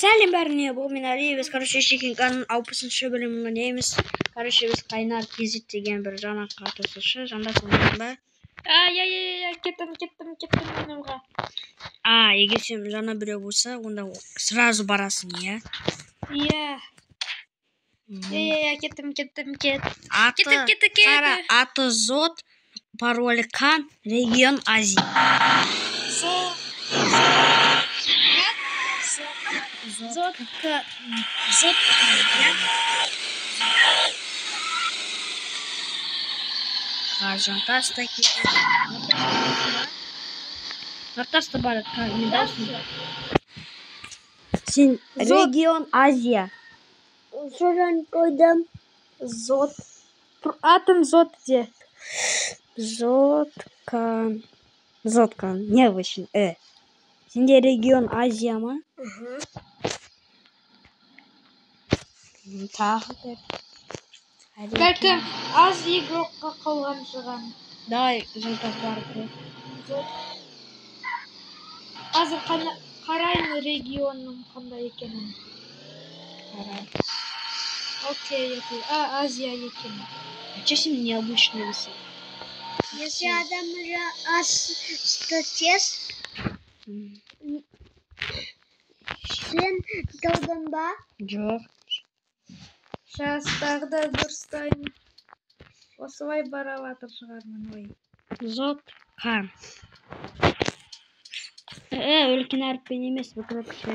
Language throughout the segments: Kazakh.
Сәлем бәріне, бұл мен Али, біз, Шекенқаның 60-шы бөлімін ойнаймыз. Біз Қайнар Кезет деген бір жаңа қатысушы, жандасың ба? Кеттім менуға. Егер сен жаңа біреу болса, онда сразу барасың, иә? Иә. Кеттім. Аты Зод, паролі Кан, регион Азия. Зод. Жантас та келеді. Жантас та бар, мен даусың. Сен регион Азия. Содан қойдым. Зод. Атым Зод де. Зодкан. Необычно. Сенде регион Азия ма? Тағы бір. Бәлкім аз игрокқа қалған шыған. Давай, жантас бар. Азыр қарайын регионның қандай екенін. Окей. Азия екен. Че сен необычный болсын? Если адам что тест, сен таудан ба? Жоқ. Сейчас тағы да дұрыстайын. Осылай баралатыр шығармын, ой. Зодкан. Үлкен әріппен емес, бүкіл кіші.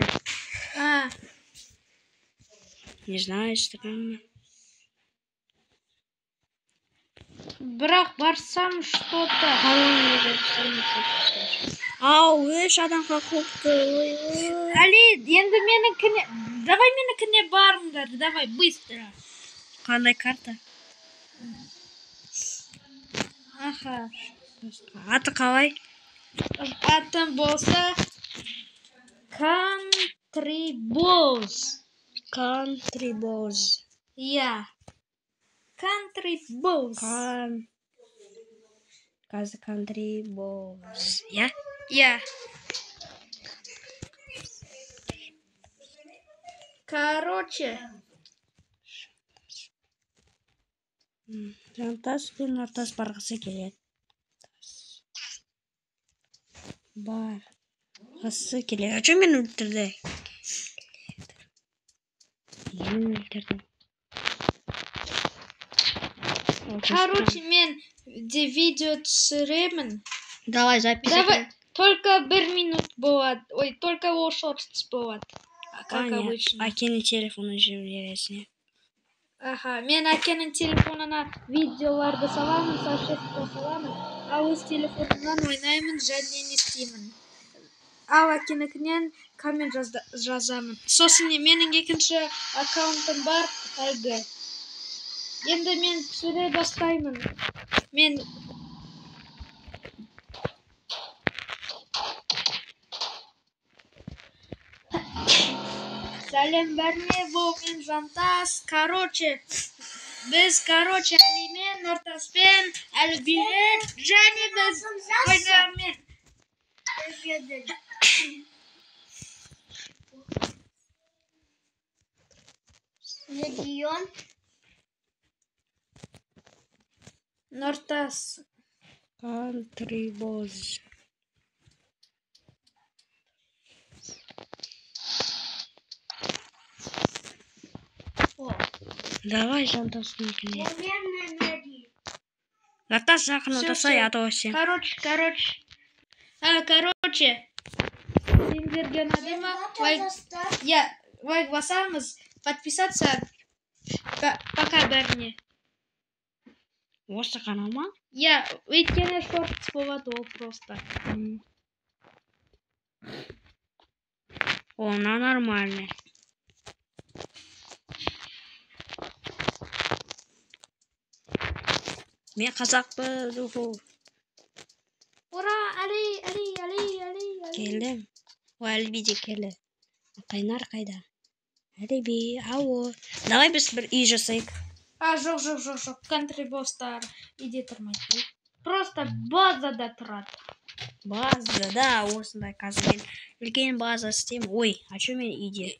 Не знаю, странно. Бірақ барсам что-то. Адамға қоқты. Али, енді менікіне... Давай менікіне барыңдар, давай, быстро. Қандай карта? Аты қалай? Атым болса... Country Balls. Иә. Country Balls. Country Balls. Я? Иә. Короче. Жантас пен Нұртас барғысы келеді. Барғысы келеді. А че мен өлтірді? Короче, мен де видео түсіремін. Давай, запись. Давай, только 1 минут болады. Ой, только ол шортс болады. Как обычно. Әкенің телефонын жібересің. Мен әкенің телефонына видеоларды саламын, сашетті саламын. Ал өз телефонымнан ойнаймын, және не істеймін. Ал әкенікінен коммент жазамын. Сосын менің екінші аккаунтым бар, әлгі. Енді мен түсіре бастаймын. Мен... Сәлем бәріне, бұл мен Жантас. Біз, Алимен, Нұртаспен, Әлбирет, және біз ойнармен. Регион. Нұртас. Country Balls. Давай, Жантастың кіне. Жантас жақын отырсай, атау сен. Короче. Сендерге надема лайк басамыз, подписаться. Пока бәріне. Осы қанал ма? Я, өйткені шортс болады ол просто. Она нормальная. Мен қазақпыз, Ура, Али. Келдім. Әлби де келді. Қайнар қайда? Әлби, ау. Давай біз бір үй жасайық. Жоқ. Country Balls'тар үйде тұрмайды. Просто базада тұрады. Базада, осындай қазір мен үлкен база істеймін. Ой, а че мен үйде?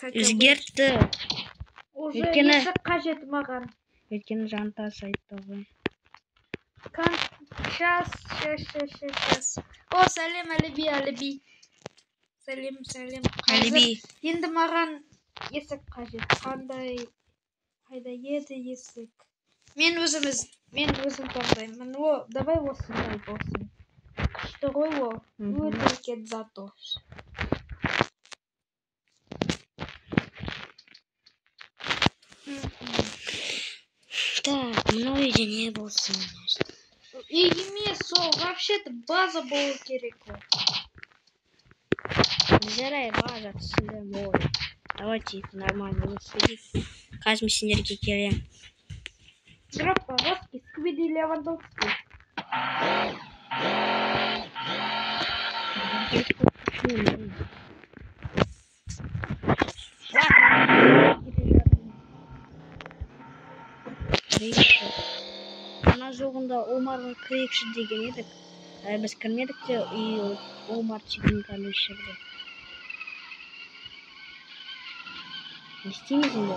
как Өзгертті. уже Өйткені- есік қажет маған. Өйткені жантас айтты ғой. Сейчас. О, сәлем, Әліби. Сәлем. Әліби. Енді маған есік қажет. Қайда еді есік? Мен өзім таңдаймын. Давай осындай болсын. Күшті ғой о. Өте кет зато. Так, мынау үйде не болсын? Емес ол, вообще-то база болу керек ол. Жарай, база түсіндім ой. Давайте их нормально высадить. Қазір мен сендерге келем. Группа Воски, Сквиди, Левандовский. Крейші. Ана жоғында Омарға крейші деген едік. Біз кірмедік те, и Омар чекінканы ішірді. Не істейміз енді?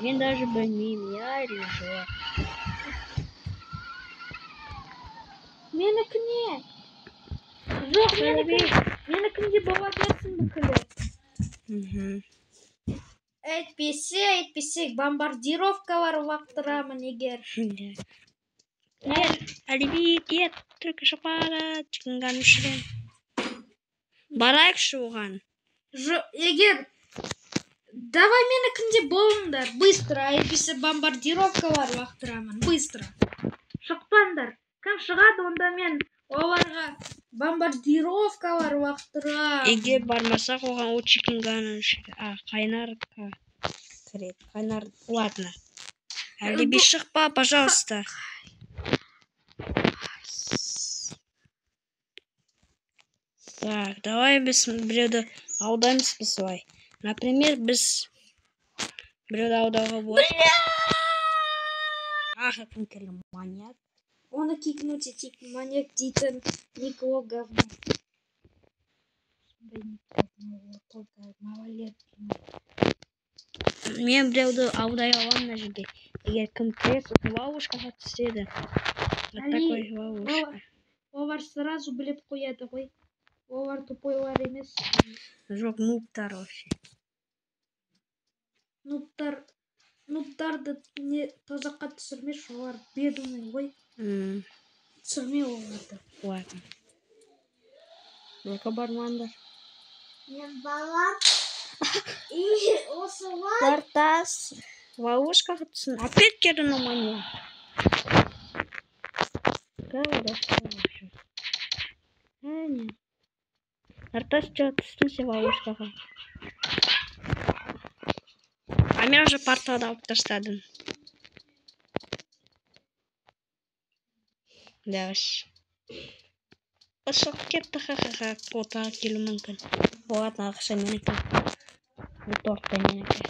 Мен даже білмеймін, я или жоқ. Менікіне. Жоқ, менікінде бола берсін бүкілі. Әйтпесе, бомбардировкалар уақыттырамын егер. Нет, Әліби, кет, түркі шапара, чекінканы ішірден. Барайықшы оған. Егер... Давай менікінде болыңдар, быстро, әйтпесе бомбардировкалар уақыттырамын, быстро. Шықпаңдар. Кім шығады, онда мен оларға бомбардировкалар уақыттырамын. Егер бармасақ оған о чекінканы ішірді. Қайнарға кіреді. Қайнар, ладно. Әліби шықпа, пожалуйста. Так, давай біз біреуді аудаймыз бісілай. Например, біз біреуді аудауға болады. Кім келген маньяк. Оны кикнуте, тик маньяк дейтін никого говно. Только малолетки. Мен біреуді аудай аламын мына жерде. Егер кім кіресі, ловушкаға түседі. Вот Али, такой ловушка. Олар сразу біліп қояды ғой. Олар тупойлар емес. Жоқ, нубтар вообще. Нубтарды не тозаққа түсірмеш, олар бедуный ғой. Түсірме оларды. Ладно. Только бармандар. Мен балам. И осы лай. Нартас. Ловушка түсін. Опять келді на меня. Нартас что түстінсе ловушкаға. А мен уже порталды алып таштадым. Дәуіш. Ұшық кетті ха-ха-ха. Отаға келу мүмкін. Ладно, ақша менікі. Бұл торта менікі.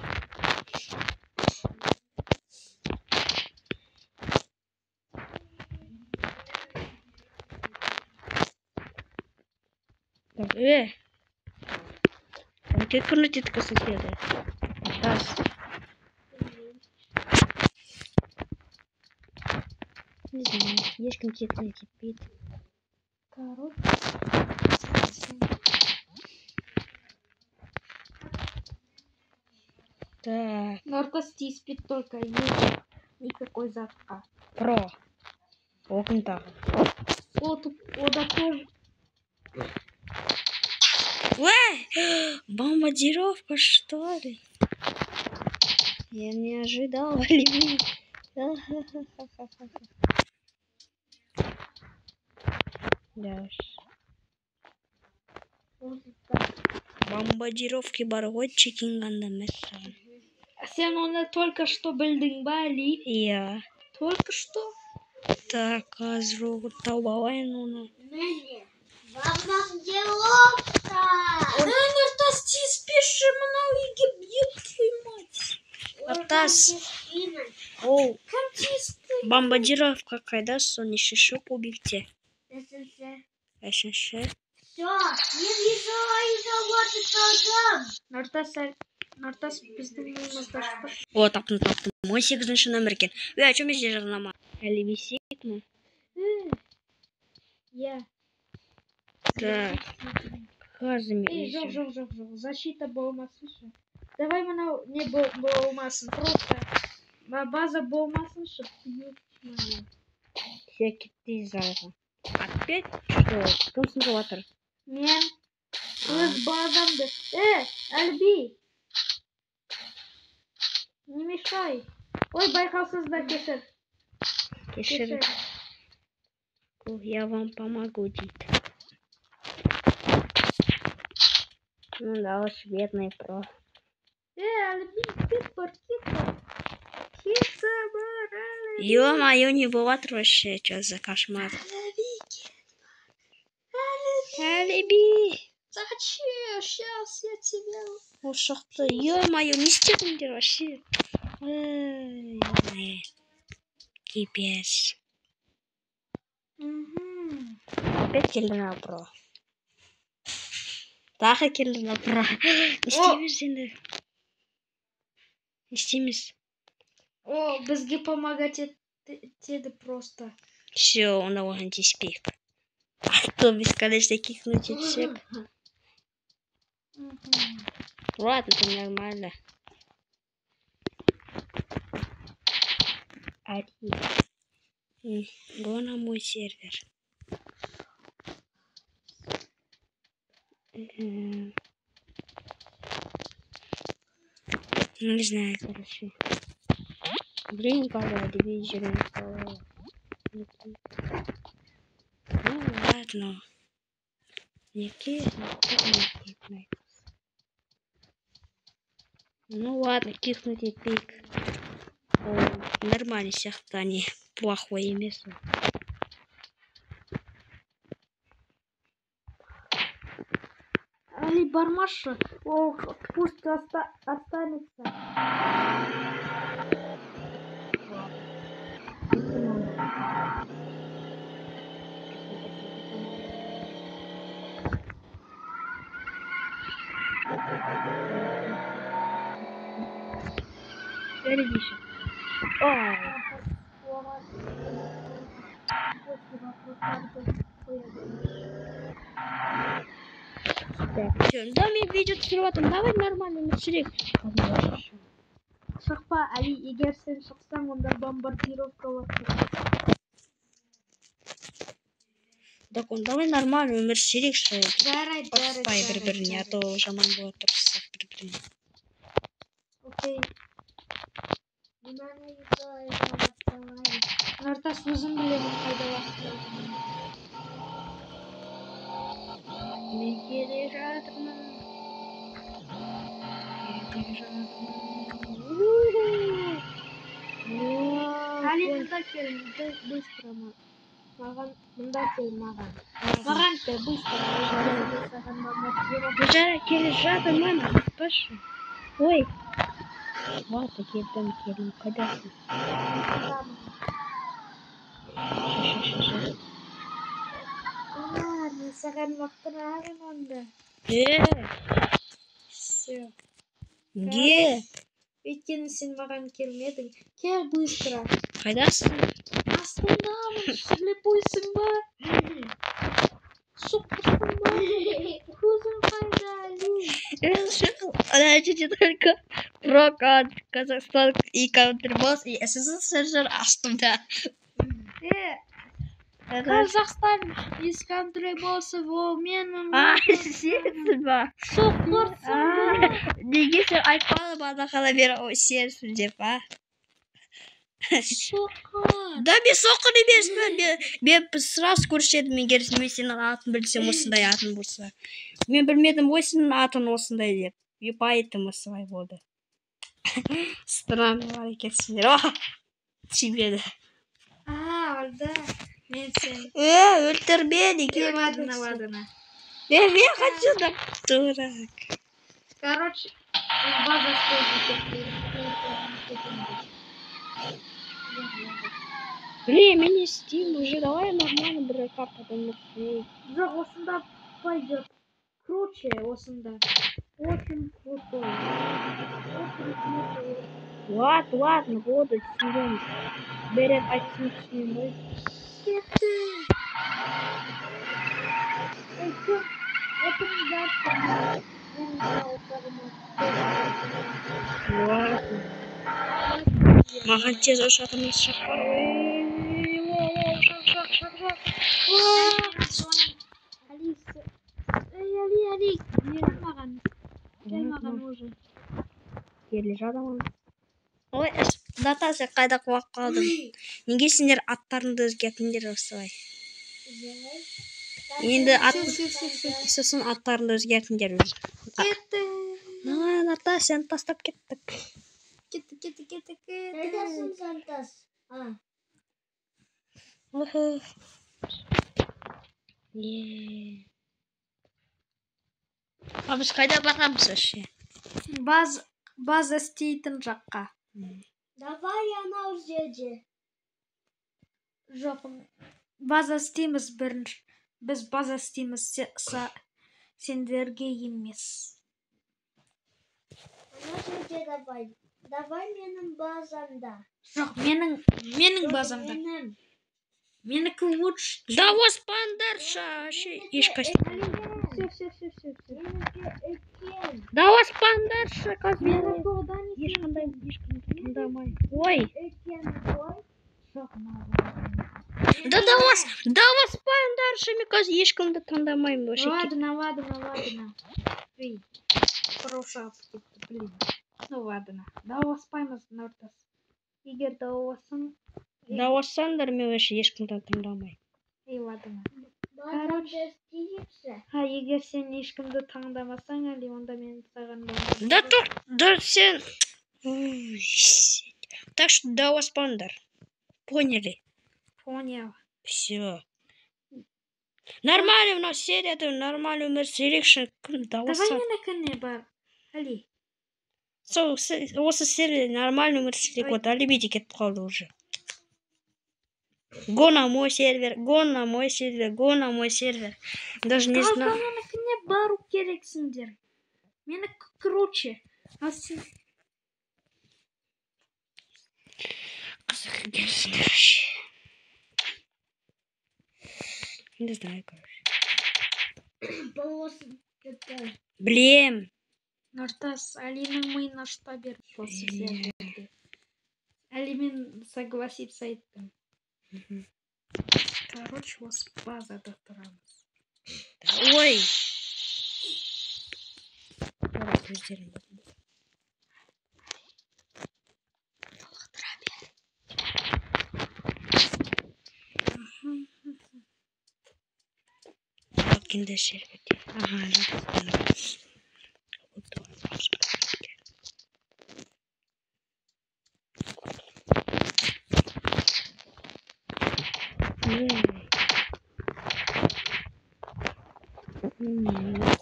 Он как крутит к соседу. Раз. Не знаю, есть конкретно теперь. Короче. Так. Нартас спит только есть. Никакой закат. Про. Окна так. Вот тоже. Бомбардировка, что ли? Я не ожидал, Оливия. Да уж. Бомбардировки барготчи кинганда мессан. Сен оны только что білдің ба, Али? Я. Только что? Так, азру табалайын оны. Мені. Бомбардировка! Нартас, ты спишь, мынау үйге бьет твою мать. Нартас. Оу. Бомбардировка қайда? Соны шеші кубикте. Үшінші. Все, не визуализовать. Нартас біздің үйімізді ашты. О, таптым. 18-ші номер екен. О чем здесь жарнама? Әлі висит ма? Я. Так. Эй, жоқ. Защита болмасыншы. Давай мынау не болмасын. Просто база болмасыншы. Все кетті залға. Опять что? Кім сынып жатыр? Мен өз базамды. Альби. Не мешай. Ой, байқаусыз да кешір. Кешір. Я вам помогу, дит. Ну да, уж бедный про. Альби, кипр. Ё-моё, не бывает вообще, что за кошмар. Алиби. Зачем? Сейчас я тебя... Ушақты. Ё-моё, не степендер вообще. Кипец. Опять келді на про. Тағы келді на про. Не істейміз енді. Не істейміз. О, бізге помогать етеді просто. Все, он на антиспик. А то бесконечно кикнуть и всех. Ладно, это нормально. Го на мой сервер. Ну, не знаю, короче. Блин, когда Division. Ну, ладно. Ну, ладно, кикнуть и пик. Нормально, всех-то не плохое место. Али бармашы, ол пусть останется. Передише. Так, все. Да, мен видео түсіріп жатырмын. Давай нормально өмір сүрейік. Шықпа, Али, егер сен шықсаң, онда бомбардировка болады. Так, давай нормально өмір сүрейік. Жарайды. Ұрыспай бір-біріне, а то жаман болады ұрыссақ бір-біріне. Окей. Нұртас, өзім білемін қайда уақытта. Мен келе жатырмын. Али, мұнда кел, быстро маған. Мұнда кел маған. Маған кел, быстро. Жара келе жатырмын, ұмытпашы. Ой. Ладно, келдім, қайдасың? Ладно, саған мақтанамын онда. Все. Неге? Өйткені сен маған келмедің. Кел быстро. Қайдасың? Астындамын, слепойсың ба? Соққырсың ба? Көзің қайда, Али? Подождите только. Прокат, Казахстан и Контрбос и СССР астында. Қазақстан ескандыры болсы, ол менің. Сенсің ба? Соққырсың ба? Неге сен айтпады бана қала бері сенсің деп, а? Соққыр. Да, мен соққыр емеспін. Мен сразу көрсетедім, егер мен сенің атын білсем, осындай атын болса. Мен білмедім, ой сенің атын осындай деп. И поэтому осылай болды. Странный әрекетсіңдер. Тибеді. Алда. Мен сен. Өлтірме, неге Ладно. мен хочу да дурак. Короче, база стоит. Блин, мен не стим уже, давай нормально бір картадан өтсек. Жоқ, осында пойдет. Круче осында. Очень крутой. Ладно, буду түсінген. Берет айтсын түсінген ғой. Кетті. Кім? Отырың жатыр. Ладно. Маған тез ұшатымыз шақпар. Али. Кел маған уже. Келе жатырмын. Ой, Наташа қайда құлап қалдым. Неге сендер аттарыңды өзгертіңдер осылай? Енді сосын аттарыңды өзгертіңдер өзі. Кетті. Наташа, сені тастап кеттік. Кетті. Қайдасың Сантас? Біз қайда барамыз вообще? База істейтін жаққа. Давай анау жерде. Жоқ, база істейміз бірінші. Біз база істейміз сендерге емес. Ана жерде давай. Давай менің базамда. Жоқ, менің базамда. Менікі лучше. Да оспандарша, ешқайсы. Менікі үлкен. Да оспандарша, Менікі одан ешқандай тыңдамай. Ой. Үлкен ғой. жоқ. Да оспандарша, мен қазір ешкімді тыңдамаймын вообще. Ладно. Эй, прошап кетті, блин. Ну ладно. Дауаспаймыз, Нұртас. Егер Дауассаңдар, мен вообще ешкімді тыңдамаймын. Ей, ладно. Базамда істейікші. Егер сен ешкімді таңдамасаң, Али, онда мен саған Да сен... Так что дауаспаңдар. Поняли? Понял. Все. Нормально мына серияда нормально өмір сүрейікші. Кім Давай дауасса? менікіне бар, Али. Осы серияда нормально өмір сүрейік. Вот алибиде кетіп қалды уже. Го на мой сервер. Даже не знаю. Менікіне бару керексіңдер. Менікі круче. А сен... Қызық екенсіңдер вообще. Не знаю, короче. Полосы такая. Блин. Нұртас, Алинің миына ұшта бер. Осы жерде. Али мен согласиться айттым. Короче, осы базада тұрамыз. Ой. Зараз көздерім. Кенде шербете. Ага, жақсы.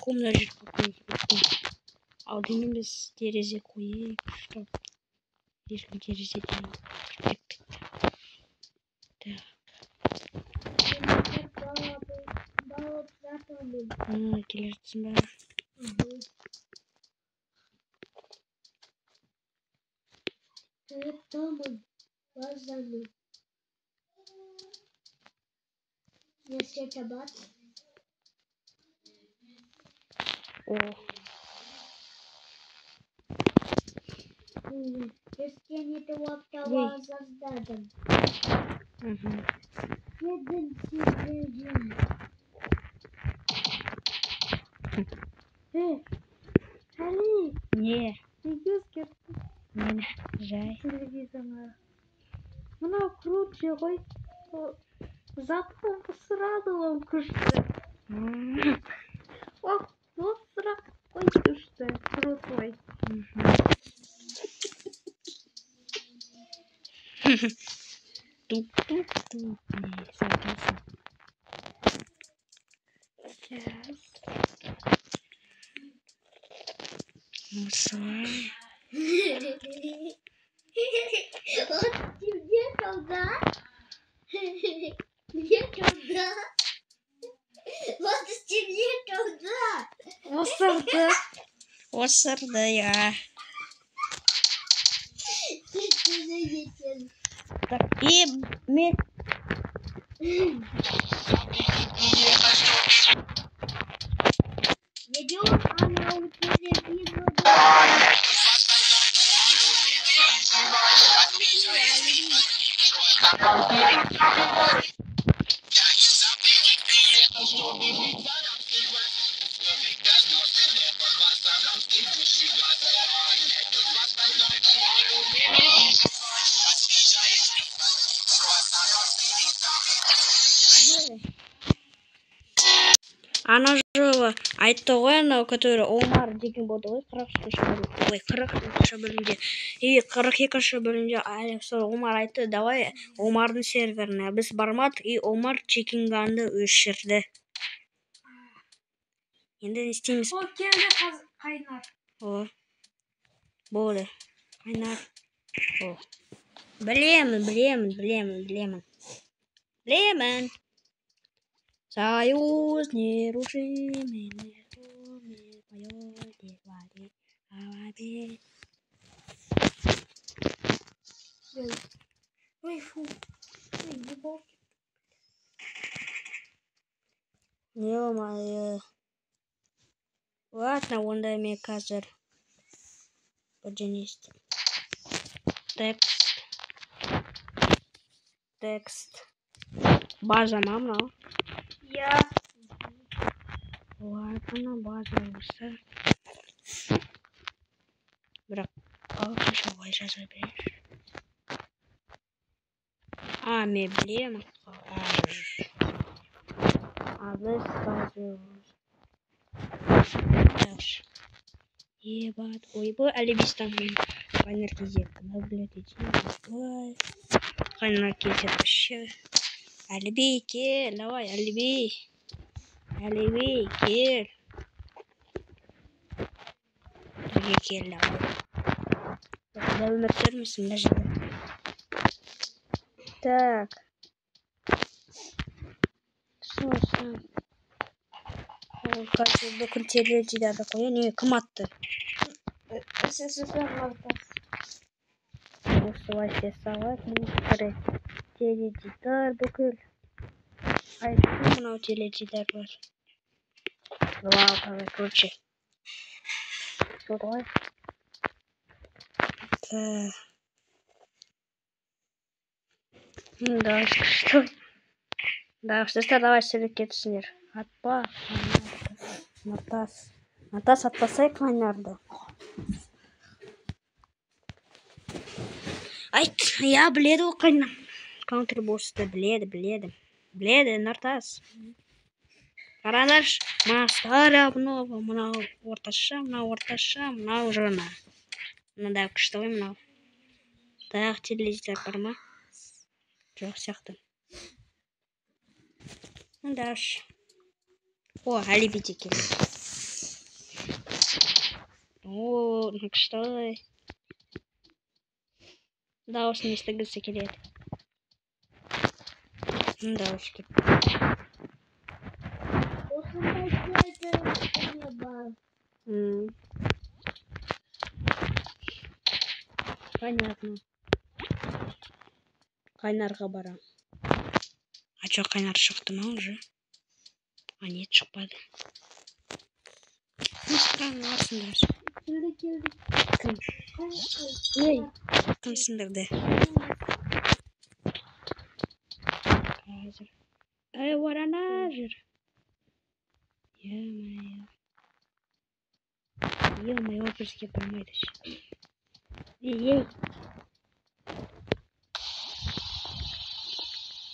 Құмда жүріп алдымен біз терезе қойып, чтоб ешкім терезеден кірмепті. Балып жатырмын. Келе жатсың ба? Тамын. Базаны. Не света бат. О, Стените локтова создадом. Jeden сидим. Али, не, неге өзгерттің мен жай. телевизорны? Мынау круче ғой. Заттың сұрады ол күшті. Ол сұрақ қой күшті. Крутой. Туп-туп-туп. Не, согласен. Сейчас. Осылай. Вот тебе туда. Мне туда. Вот тебе туда. Осырды. Осырды я. Так, и мен... Идет она у телевизора. Ана жылы айтты ғой, анау, который Омар деген болды ғой, 40-шы бөлімде. И 42-шы бөлімде Омар айтты, давай Омардың серверіне біз бармадық, и Омар Чекинганды өшірді. Енді не істейміз? О, келді қайнар. О, болды. Қайнар. О. Білемін. Союз нерушимый, поет воде, авабе. Ой, фу. Ой, не бол. Ё-моё. Ладно, онда мен қазір подженестім. Текст. База ма мынау? Я. Ладно, база осы. Бірақ ағылшынша олай жаза берейінші. Мен білемін. Біз қазір. Ебать. Ойбой, әлібістан мен қайнар кезетті. Қайнар кезет вообще. Әліби, кел, давай, Әліби, кел. Бірге кел, давай. Бұқыда өмір сүрмісің, мына жерде. Так. Сосын. Қазір бүкіл теледидарды қоя. Не, кім атты? СССР Нұртас. Осылай сес салады. Теледидар бүкіл. мынау теледидар бар. Вау, короче. Что давай? Да, что? Да, сіздер давай сөйлеп кетсіңдер. Атпа. Натас атпасай қайнарды. Айт, я біледі ол қайнам. Контрбоссты біледі. Біледі, Нартас. Қараңдаршы, мына старый обнова, мынау орташа, мынау жаңа. Мынада күшті ғой мынау. Тағы телевизор бар ма? Жоқ сияқты. Мындашы. О, әлібеде келді. О, күшті ғой. Дауысын естігісі келеді. Дауыс кетті. Понятно. Қайнарға барам. А чё, қайнар шықты ма уже? А нет, шықпады. Не странно, арсыңдар. Келді. Кім? Ей, кімсіңдірді? Қазір. Ай, орана жүр. Ё-моё, бізге бармайды. Ей.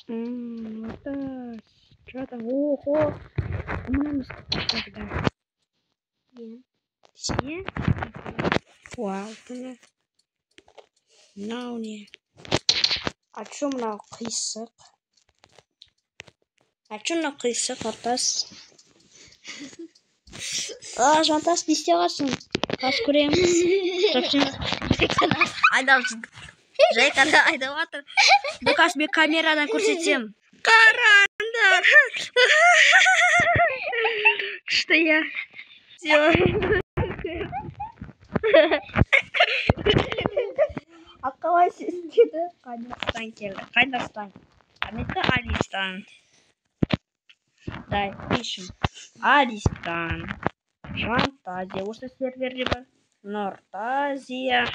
Натас. Чё там? Ого. Умнымыз. Сен? Вау, ты. Мынау не? А чё мынау қисық? Натас? Жантас, не істеватсың? Қас көремін. Жайқана айдап жатыр. Бұқас мен камерадан көрсетсем. Қараңдар. Күшті я. Аққалай сіз деді. Қайнастан келді. Қайнастан. Қанетті Алистан. Дай, пишем. Алистан. Жантазия. Осы серверде бар. Нортазия.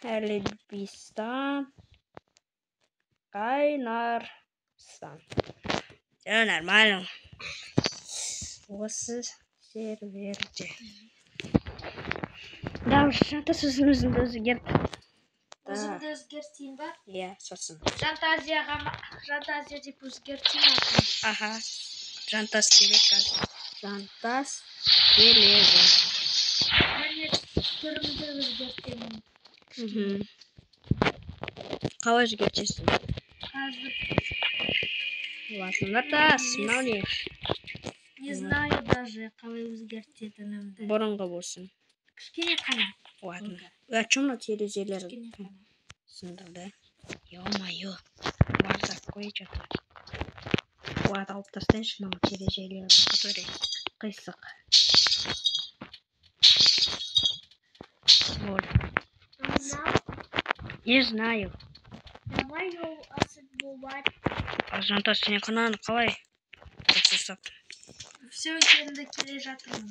Әлібистан. Қайнарстан. Все нормально. Осы серверде. Да, уж Жантас өзін өзгерт. Өзімді өзгертейін ба? Иә, сосын. Жантазия деп өзгертейін. Аха. Жантас керек қазір. Жантас келеді. Міне түрімді өзгертемін. Қалай өзгертесің? Қазір. Ладно, Натас, мынау не? Не знаю даже, қалай өзгертетінімді. Бұрынғы болсын. Кішкене қана. Ладно. А чё мына терезелер? Кішкене қана. Сындырды. Ё-моё. Бардак қойып жатыр. Ладно, алып тастайыншы мына терезелер, которые қисық. Вот. Не знаю. Давай его осыпать. Жантас, сен қананы қалай? Все, енді келе жатырмын.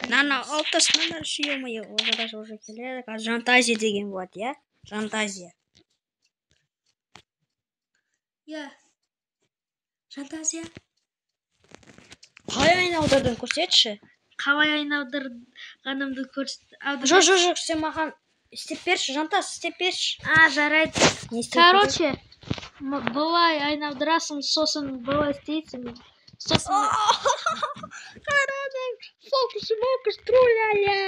Нана, алып тастаңдаршы, ё-моё. Уже келеді. Қазір Жантазия деген болады, иә? Жантазия. Иә. Жантазия. Қалай айналдырдың, көрсетші. Қалай айналдырғанымды көрсет. Жоқ, сен маған істеп берші, Жантас, істеп берші. Жарайды. Короче, былай айналдырасың, сосын былай істейсің. Сосын... Қарадың, фокус, труля-ля.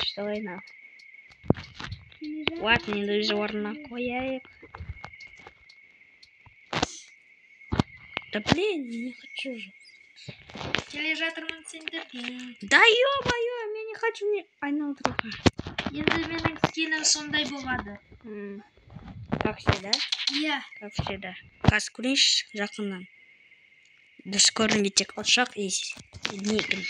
Что война? Ладно, иллюзорно қояйық. Да блин, не хочу же. Келе жатырмын сендерге. Да ё-моё, мен не хочу не айналдыруға. Енді менің скинім сондай болады. Как всегда? Иә. Как всегда. Қазір көрейінші жақыннан. Дұрыс көрінбей тек ұшақ и нигін.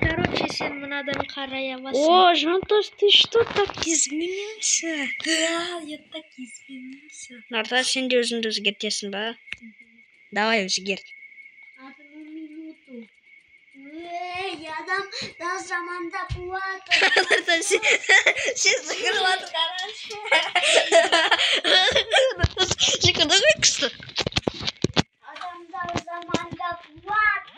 короче, сен мынадан қарай аласың. О, Жантос, ты что так изменился? Да, я так изменился. Нартас, сен де өзіңді өзгертесің ба? Давай өзгерт. Одну минуту. Я дам до заманда плату. Нартас, сен закрыват хорошо. Шикарно выпуск. Адам до заманда плату.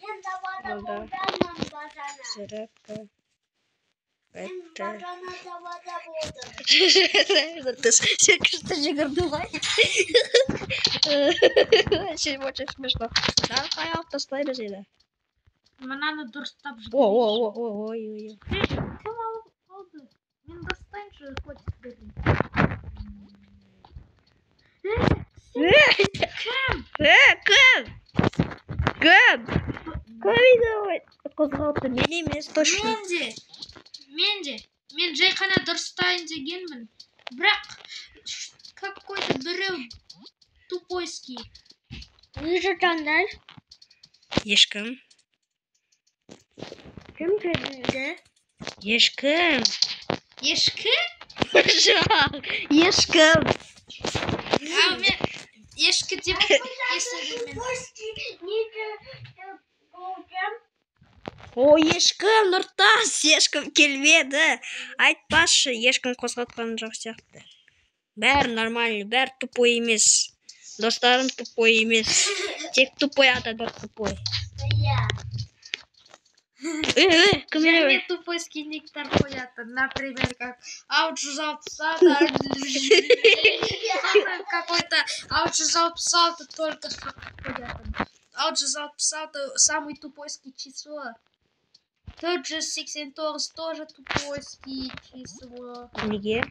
Мен давада болдамын бажана. Зарядка. Мен Это... бажана давада болдым. Нартас, сен что жигарды ғой? Сен очень смешно. Давай автостойбыз еді. Мынаны дұрыстап жүр. Ой. Кім алды? Мен достайыншы котиктерді. Кім? Давай. Қозғалды мен емес, точно. Мен жай қана дұрыстайын дегенмін. Бірақ какой-то біреу тупойский. Не жатаңдар. Ешкім. Кім көрінді? Ешкім. Ешкі? Ешкім. Ал мен ешкі деп естідім мен. О, ешкім, Нұртас, ешкім келмеді. Айтпашы, ешкім қозғатқан жоқ сияқты. Бәрі нормально, бәрі тупой емес. Достарым тупой емес. Тек тупой адамдар тупой. Кім Және тупойский никтар қоятын. Например, как аут-160, какой-то аут-160 только қоятын. Аут-160 самый тупойский число. Тот же 69 тоже тупойский число. Неге?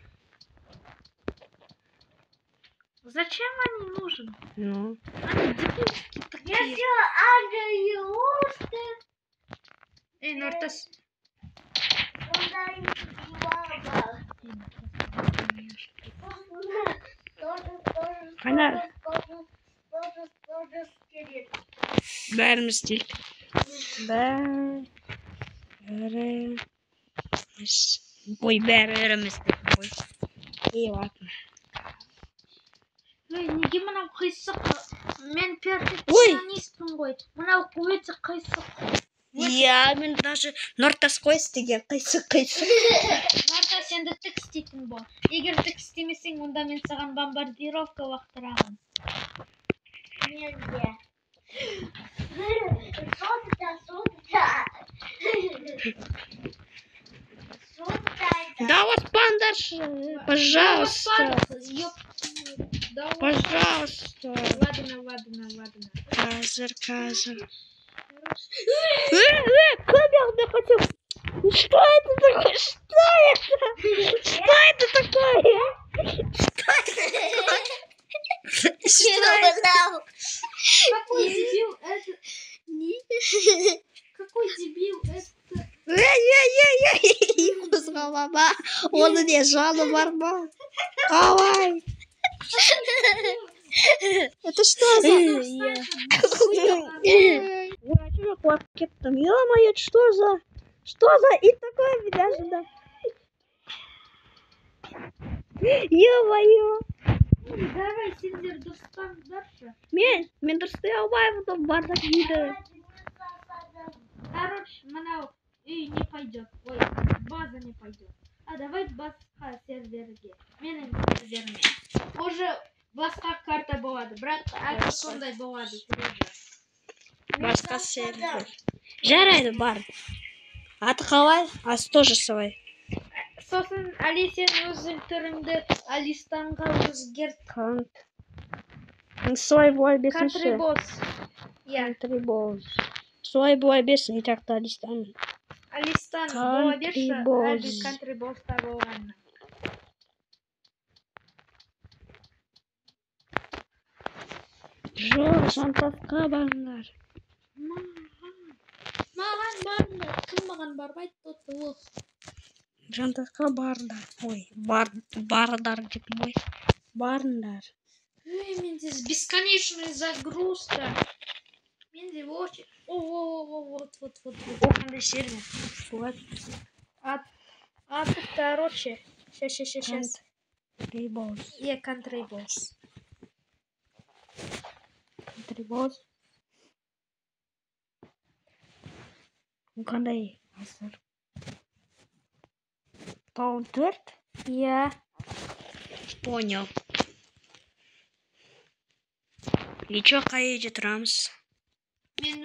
Зачем они нужны? Ну. Они дебильские такие. Эй, Нортас. Қайнар. Бәріміз дейік. Бәріміз дейік. Ладно. Неге мынау қисық? Мен перфекционистпін ғой. Мынау өте қисық. Иә, мен даже Нортас қой істеген қисық. Нортас енді тік істейтін бол. Егер тік істемесең, онда мен саған бомбардировка уақыттырамын. Менде. Да, оспандаршы, пожалуйста. Пожалуйста. Ладно. Казыр. Камерный хотел. Что это такое? Что это такое? Какой дебил это? Какой дебил это? Қозғалама. Оны не жаны бар ма? Қалай? Это что за... Я чего к кептам? Ё-моё, что за... И такое даже, да. Ё-моё. Давай, сендер дұрыстаңдаршы. Мен дұрыстай алмаймын, бардак дейді. Короче, мынау үй не пойдет. Ой, база не пойдет. А давай басқа серверге. Менің серверіме. Уже басқа карта болады. Бірақ әлі сондай болады. Басқа сервер. Жарайды, бар. Аты қалай? Асы тоже солай. Сосын Али сен өзің түріңді Алистанға өзгерт. Солай бой бесінші. Кантрибос. Кантрибос. Солай бой бесін, итақты Алистан. Алистан бола берші, әлі Кантрибоста болғанына. Жоқ, Жантасқа барыңдар. Маған барыңдар. Кім маған бармайды, тоты ол. Жантасқа барыңдар. Ой, барыңдар деп ой. Барыңдар. Ой, менде бесконечная загрузка. Менде очень. Вот. Қандай сервер? Вот. Короче. Сейчас. Трибос. Контрибос. Трибос. Қандай асыр? Таун 4? Иә. Понял. И чё, қай жерде тұрамыз? Мен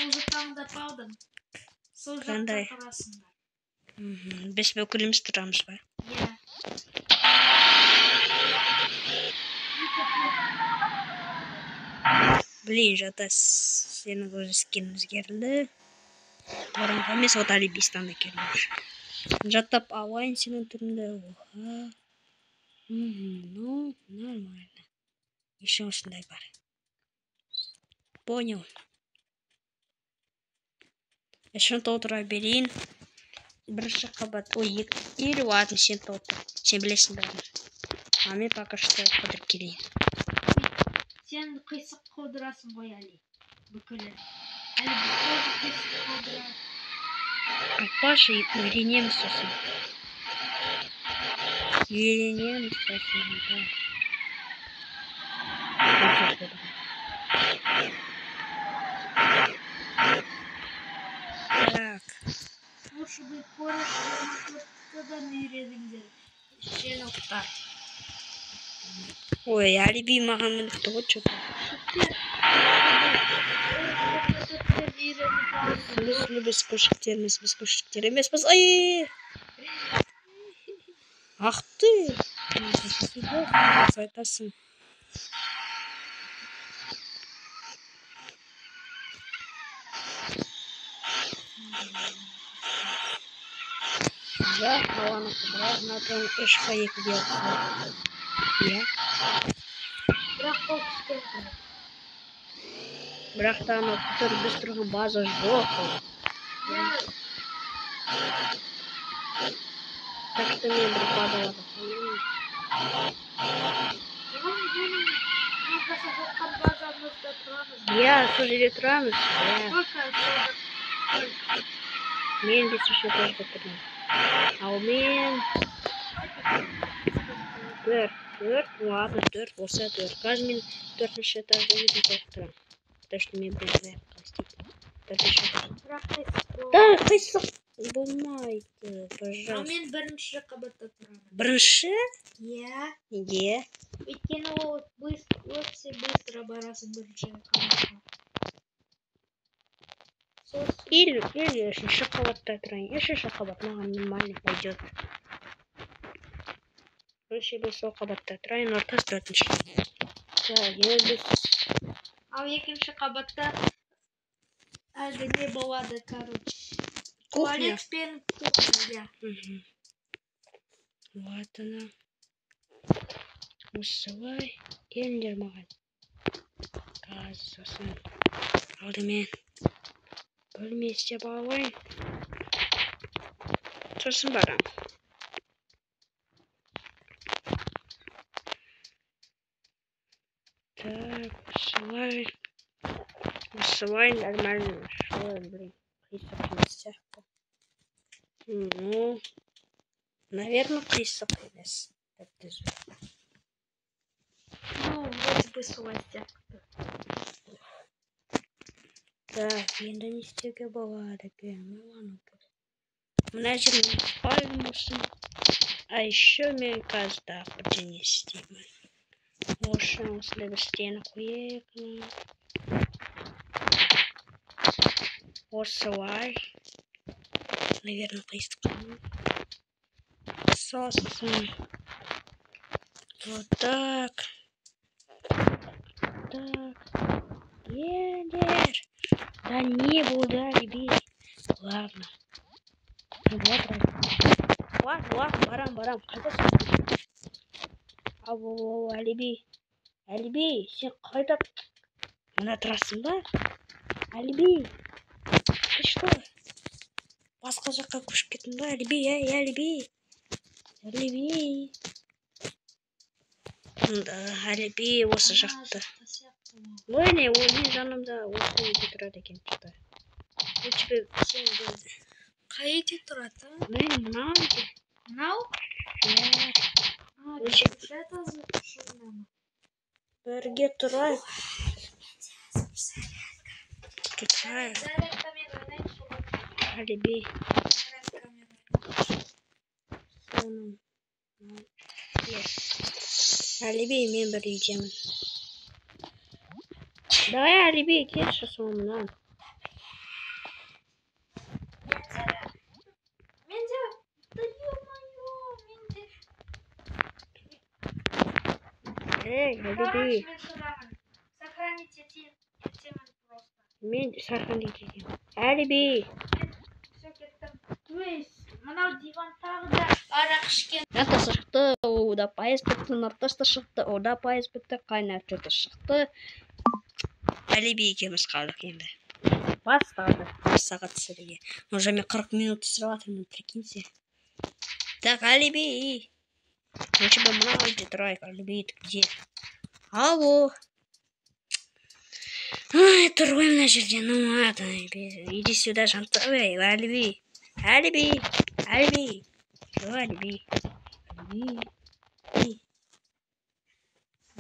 уже таңдап алдым. Сол жақта Қандай? тұрасыңдар. Біз бүкіліміз тұрамыз ба? Иә. Блин, жатас. Сенің уже скин өзгерілді. Бұрынғы емес, вот алибистан да келді. Жаттап алайын сенің түрінде. Оха. Ну, нормально. Еще осындай бар. Понял. Еще толтыра берейін. Бірінші қабат. Ой, или ладно, сен толтыр. Сен білесің бәрін. А мен пока что қыдырып келейін. Сен қисық қылдырасың ғой әлі. Бүкілі. Әлі бүкілі қисық қылдырасың. Айтпашы, үйренеміз сосын. Үйренеміз сосын. Так. Лучше бы кореш 24-дан үйреніңдер. Сен ұқтар. Ой, алиби маған мініпті ғой, что-то. Біз көшіктер емеспіз. Ай! Ах ты! Айтасың. Да, қаланы қыдырар, натон 3-2 делать. Иә. Бірақ та анау біз тұрған база жоқ. Так что мен бір базаларды қоямын. Иә, сол жерде тұрамыз. Мен 5-ші этажда тұрмын. Ал мен 4, ладно, 4 болса 4. Қазір мен 4-ші этажда едім тұрмын. Потому что мен бәрін қастейді. 4-ші этажда. Да, қайсық болмайды, пожалуйста. А мен бірінші қабатта тұрамын. Бірінші? Иә. Неге? Өйткені ол өте быстро барасың бірінші қабатқа. Или 3-ші қабатта тұрайын. 3-ші қабат маған нормально пойдет. Короче, біз сол қабатта тұрайын, ортасы 4-ші. Ал екінші қабатта әлгі не болады, короче. Кухня. Туалет пен кухня. Вот она. Осылай. Келіңдер маған. Қазір сосын. Алдымен бөлме істеп алайын. Сосын барам. Так, осылай нормально. Что, блин, қисық емес сияқты. Ну, наверное, қисық емес. Ну, вроде бы солай сияқты. Так, енді не істеуге болады екен? Мына жермен спальня болсын. А еще мен қазір бірдеңе істеймін. Осындай бір стена қояйық. Осылай. Наверное, қисық. Сосын. Вот так. Елдер. Да не буду, алиби. Ладно. Ладно, барам. Қайдасың? Ау, алиби. Алиби, сен қайда? Мына тұрасың ба? Алиби. Ты что? Басқа жаққа көшіп кеттің ба? Алиби, алиби. Алиби. Да, алиби осы жақта. Ой, не, ол не жанымда осы үйде тұрады екен тіпті. Ол тебе сен білді. Қай үйде тұрады? Міне мынау үйде. Мынау? Иә. Вообще это журнал. Бірге тұрайық. Тұрайық. Зарядкамен ойнайықшы ғой. Әліби. Зарядкамен ойнайықшы. Соның. Әліби, мен бір үйдемін. Давай, Әліби, келші соңымнан. Менде, да ё-моё, менде. Эй, Әліби. Короче, мен сұрағын. Сохранить етемін просто. Мен сохранить етемін. Әліби. Все кеттім. То есть, мынау диван тағы да арақ ішкен. Жантасы шықты, ода пайыз бітті, нартас та шықты, ода пайыз бітті, қайнар жұрты шықты. Әліби екеуміз қалдық енді. Басталды. 1 сағат сүрге. Уже мен 40 минут түсіріп жатырмын, прикиньте. Так, Әліби. Мы тебя мынау үйде тұрайық, Әліби, ты где? Алло. Ай, тұр ғой мына жерде, ну ладно, иди сюда, жантабай, Әліби. Әліби. Әліби. Что, Әліби?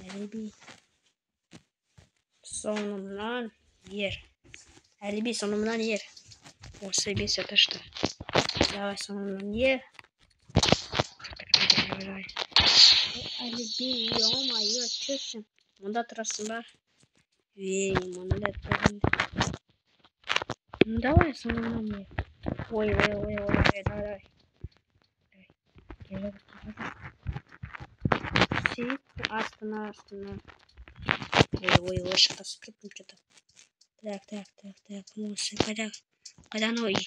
Әліби. Соңымнан ер. Әліби, соңымнан ер. Осы бес атышты. Давай, соңымнан ер. Әліби, ё-моё, чөсің. Мұнда тұрасың ба? Мұнда тұрдың. Давай, соңымнан ер. Ой, давай. Сип, астына. Ой, шатасып кеттім что-то. Так, осы, қайда анау үй?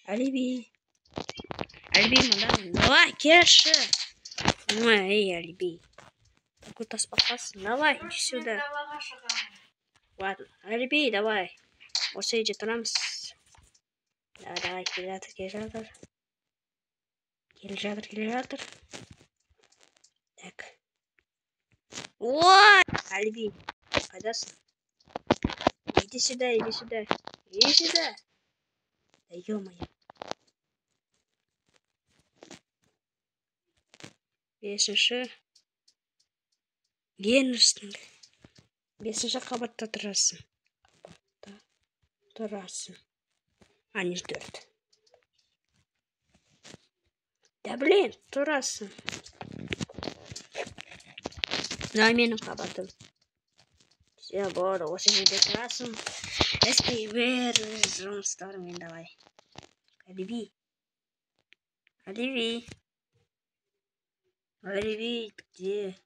Әліби, мұнда. Давай, келші. Ой, Әліби. Такой таспақпасың. Давай, иди сюда. Далаға шығамын. Ладно, Әліби, давай. Осы үйде тұрамыз. Давай, келе жатыр. Так. Ой! Әліби, қайдасың? Иди сюда. Да ё-моё. 5-ші. Ең үстіңгі. 5-ші қабатта тұрасың. А, не 4. Да блин, тұрасың. Да, менің қабатым. Все, болды, осы жерде тұрасың. Істей бер жұмыстарымен, давай. Әліби, где?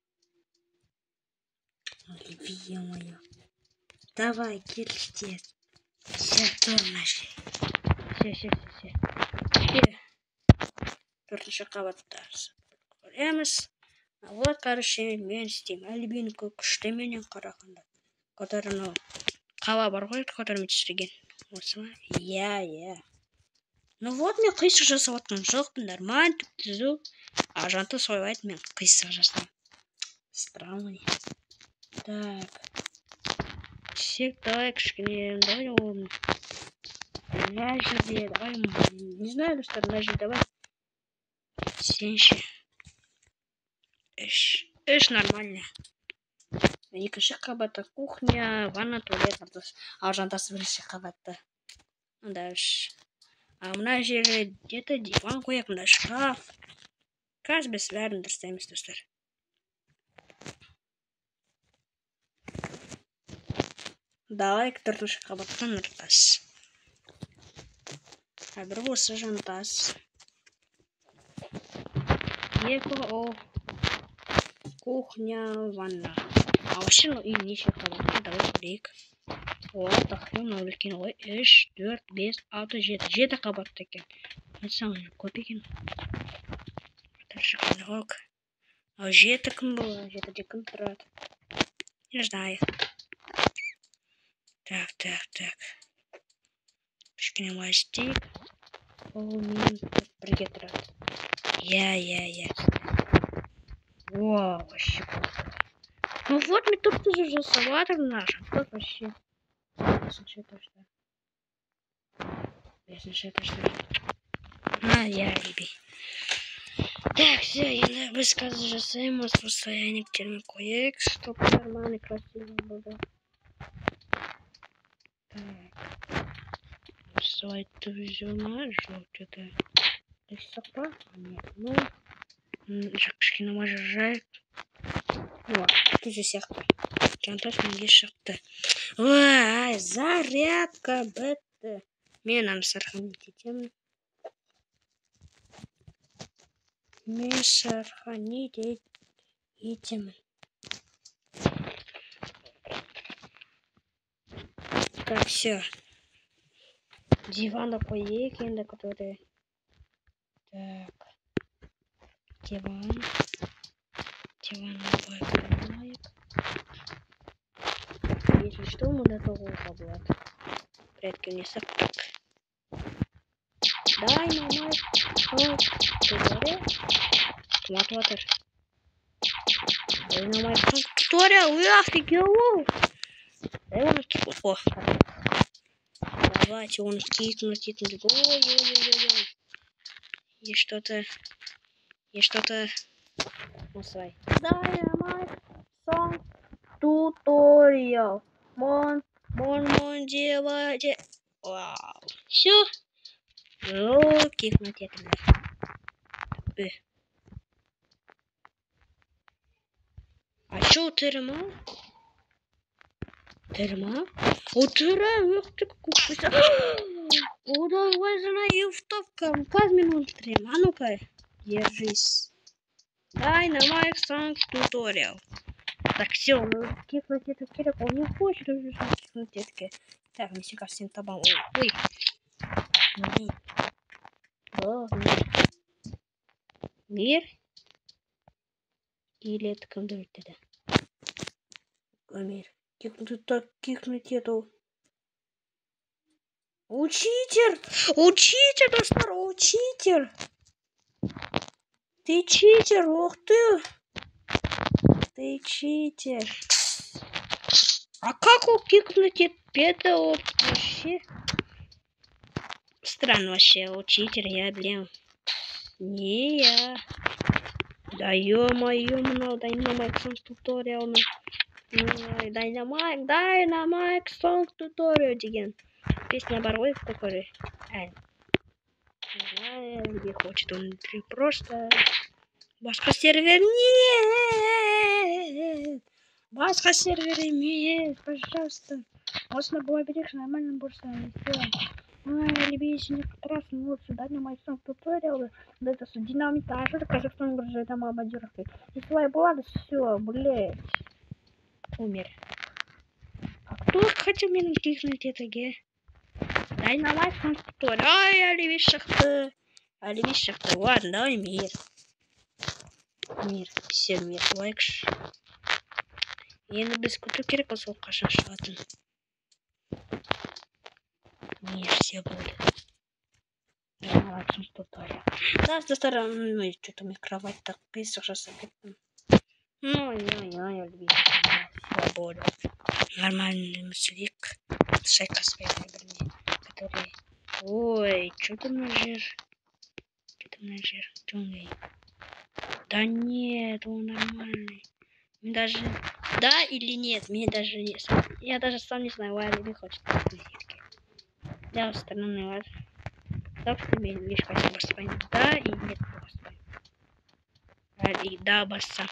Әліби, ё-моё. Давай, келші тез. Все, тұр мына жерде. Все. 4-ші қабатта көреміз. Вот, короче, мен істеймін. Әлібенің күшті менен қарағанда. Который анау қала бар ғой, который түсірген. Осы ма? Иә. Ну вот, мен қисық жасап отқан жоқпын, нормально түзу. А жанты сойлайды, мен қисық жасам. Странный. Так. Сек, давай, кішкене, давай, оғылым. Мына жерде, давай, не знаю, достар, мына жерде, давай. Сенші. Үш нормально. Екінші қабатта кухня, ванна, туалет, ал жантасы 1-ші қабатта. Мында 3. А мына жерге где-то диван қояқ, мында шкаф. Қазір біз бәрін дұрыстаймыз, достар. Давай 4-ші қабаттан ұртас. А бір осы жантас. Екі кухня, ванна. А вообще, үй неше қабатта, давай көрейік. Вот, тақиын үлкен ғой. 3, 4, 5, 6, 7. 7 қабатта екен. Айтсаң, көп екен. Шыққандық. А 7 кім бұл? 7-де кім тұрады? Не знаю. Так. Кішкене ластик. Ол мен бірге тұрады. Иә. Вау, вообще круто. Ну вот, мне тут тоже уже салатор наш. А тут вообще. Если это что. Я люби. Так, все, я бы сказал, что самое состояние к термику X, чтобы нормально красиво было. Так. Что это взяла? Что-то. Ты сопа? Нет, ну. Жакшки на мой жать. Вот, тут же сяхта. Чанташ мне шахта. Ой, зарядка бета. Мне нам сохранить тему. Мне сохранить этим. Так, все. Диван такой на который. Так. Диван. Диван новый. Если что, мы до того поблат. Предки не так. Дай на мой. Туториал. Смотватер. Дай на мой туториал. Вы офигел. Дай он кикнул. Давайте он кикнул. Ой-ой-ой-ой. И что-то. Насрай. Dynamite Song Tutorial. Мон, делайте. Вау. Все. Кикнуть это. А что терма? Терма? У терма, ух ты, какой-то. Давай знаю в топкам. 5 минут стрим. А ну-ка, держись. Dynamite Song Tutorial. Так, все, кикнуть эту кирику. Он не хочет уже кикнуть эту. Так, мне сейчас всем табам. Ой. Мир. Или это кондуит тогда? Мир. Кикнуть эту. Учитель! Учитель, достар, учитель! Ты читер, ух ты! Ты читер. А как укикнуть это вообще? Странно вообще, учитель, я, блин. Не я. Да ё-моё, ну, Dynamite Song Tutorial. Dynamite Song Tutorial деген. Песня Барвоев такой. Не знаю, где хочет он просто. Башка сервер нет. Башка сервер нет, пожалуйста. Можно было беречь нормально больше не сделать. Любите некоторые раз, ну лучше дать на мой сон туториал. Да это с динамита, а что такое Казахстан грузит там ободировкой. Если твоя была, да все, блять. Умер. А кто хотел меня кикнуть это, ге? Дай на мой сон туториал. Ай, Оливий шахта. Оливий шахта. Ладно, давай мир. Мир, все мир, лайкш. Енді біз күту керек болса ол қашан шығатын. Мир, все будет. Дайнамайт туториал. Да, достар, что-то мне кровать так писал, что событым. Ну, я люблю. Все будет. Нормальный мыслик. Шайка своей выбранной, который... Ой, что ты на жир? Джунгли. Да нет, он нормальный. Мне даже... Да или нет? Мне даже... Я даже сам не знаю, Вайли не хочет. Да, странный лад. Так что мне лишь хотел бы спать. Да и нет басса. И да, басса.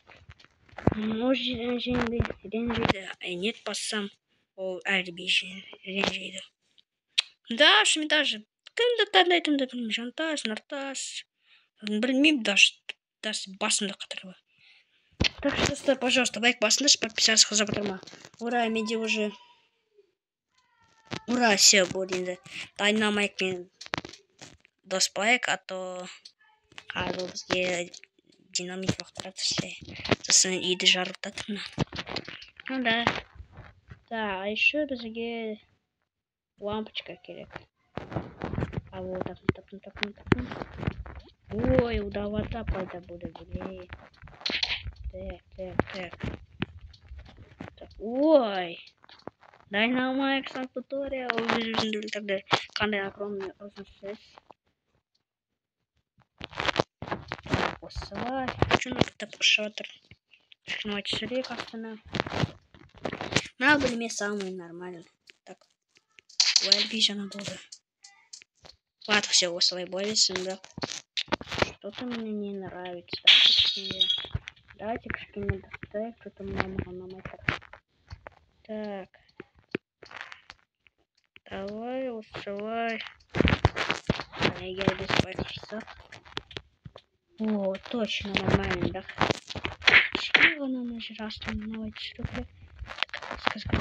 Может, ренжида. И нет бассам. О, альбиши. Ренжида. Да, что мне даже... Когда-то на этом, допустим, жантаж, нартаж. Блин, даже басом до которого. Так что, пожалуйста, лайк, послушай, подписаться, хоза потом. Ура, меди уже. Ура, все будет. Dynamite мен доспайк, а то бізге динамит вақтырады все. Сосын үйді жарылтады. Ну да. Да, а еще бізге лампочка керек. А вот так. Ой, удавата пайда будет, блин. Так. Ой. Dynamite tutorial тогда канал огромный связь. Посылай. Что это пошатер? Ночь шрек остана. Надо были мне самые нормальные. Так. Wild Vision буду. Вот все у своей боли, да. Что-то мне не нравится. Давайте мне доставить, что-то мне могу намазать. Так. Давай, усылай. Я без пальца. О, точно нормально, да? Чего нам еще раз давайте что-то? Сказка.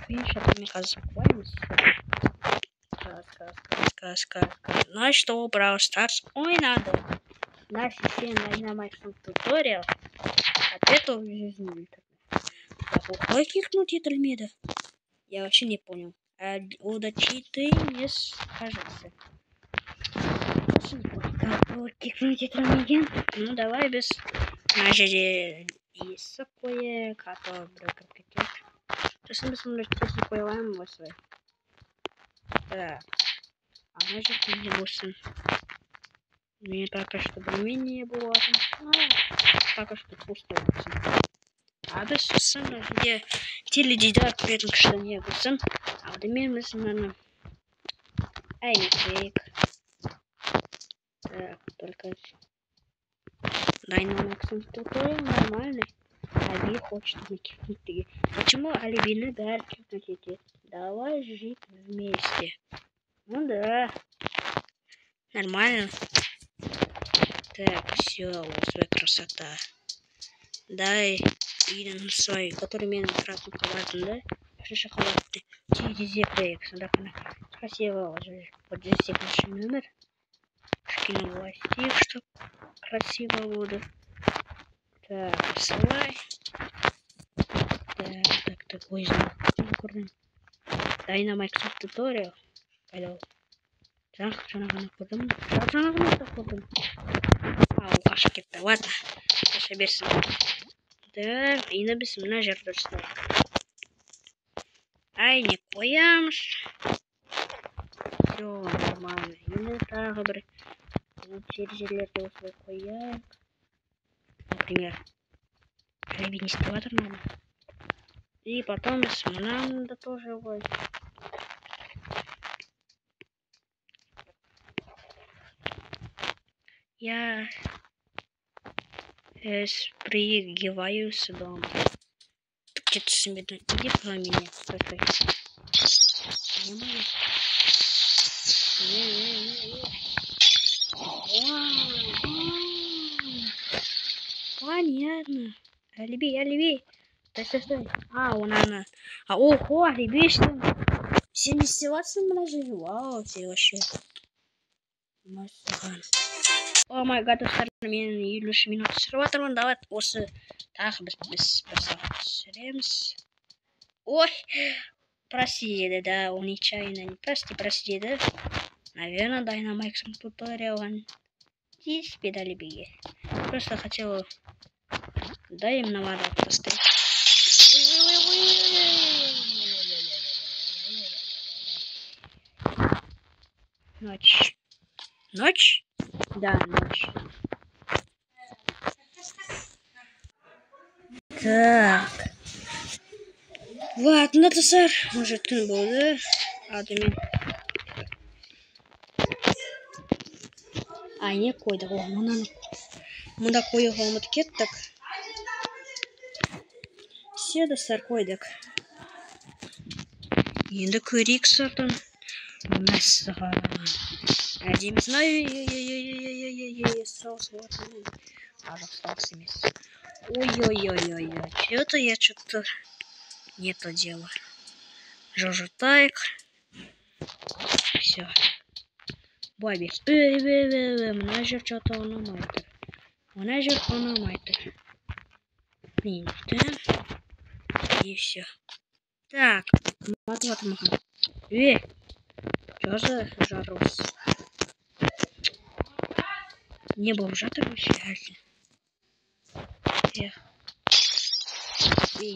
Сейчас мне казалось. Сказка. Ну что, Brawl Stars? Ой, надо. Наши все на моем туториал. Ответ в жизни. Какой кикнуть это льмеда? Я вообще не понял. Удачи ты не скажется. Какой кикнуть это льмеда? Ну давай без... Нажери есть такое, которое какие-то. Сейчас мы смотрим, что такое лайм свой. Так. А значит, не будем. Мне пока что более-менее было. Пока что пусто. А без сына, где теледидар, поэтому что не был. А вот имеем мы с нами. Ай, не фейк. Так, только... Dynamite туториал нормальный. Али хочет накинуть. Почему Али не говорит кикнуть? Давай жить вместе. Ну да. Нормально. Так, все, вот своя красота. Дай идем свой, который меня на красном шоколаде, да? Что шоколадный? Тизипекс, да, красиво. Вот здесь наш номер. Скину властик, чтоб красиво буду. Так, слай. Так, возьму. Dynamite туториал. Алло. Так, что надо накурим? Что надо накурим? А, у кашки-то, ладно. Сейчас оберсим. Да, и написано на жертву. Ай, не коямш. Все нормально. И не так, добрый. Через жертву свой кояк. Например. Ребинистиватор надо. И потом надо тоже вот. Я спрыгиваю с дома. Где-то смедно. Иди про меня. Только. Не могу. Понятно. Алиби. Стой. А, она. А, ого, алиби, что? 78 мражей. Вау, ты вообще. О май гад, мен елу минут түсіріп жатырмын. Давай осы тағы біз түсіреміз. Ой, прости деді, да, он нечаянно не прости деді. Наверное, Dynamite туториал он здесь педали беги. Просто хотел, да, им на воду поставить. Ночь? Да, ночь. Так. Ладно, это сэр. Может, ты был, да? А, ты меня... А, не койда. О, ну да, койда, вот так. Все да, сэр, койдак. Енді көрейік сұртын. Мәссаған. Әдемі знаю. Соус вот. Соус емес. Ой. Что-то я не то дело. Жожутайк. Все. Бабис. Менеджер что-то он майтер. И все. Так. Вот махан. Что за жарус? Не был жатый вообще. Эй.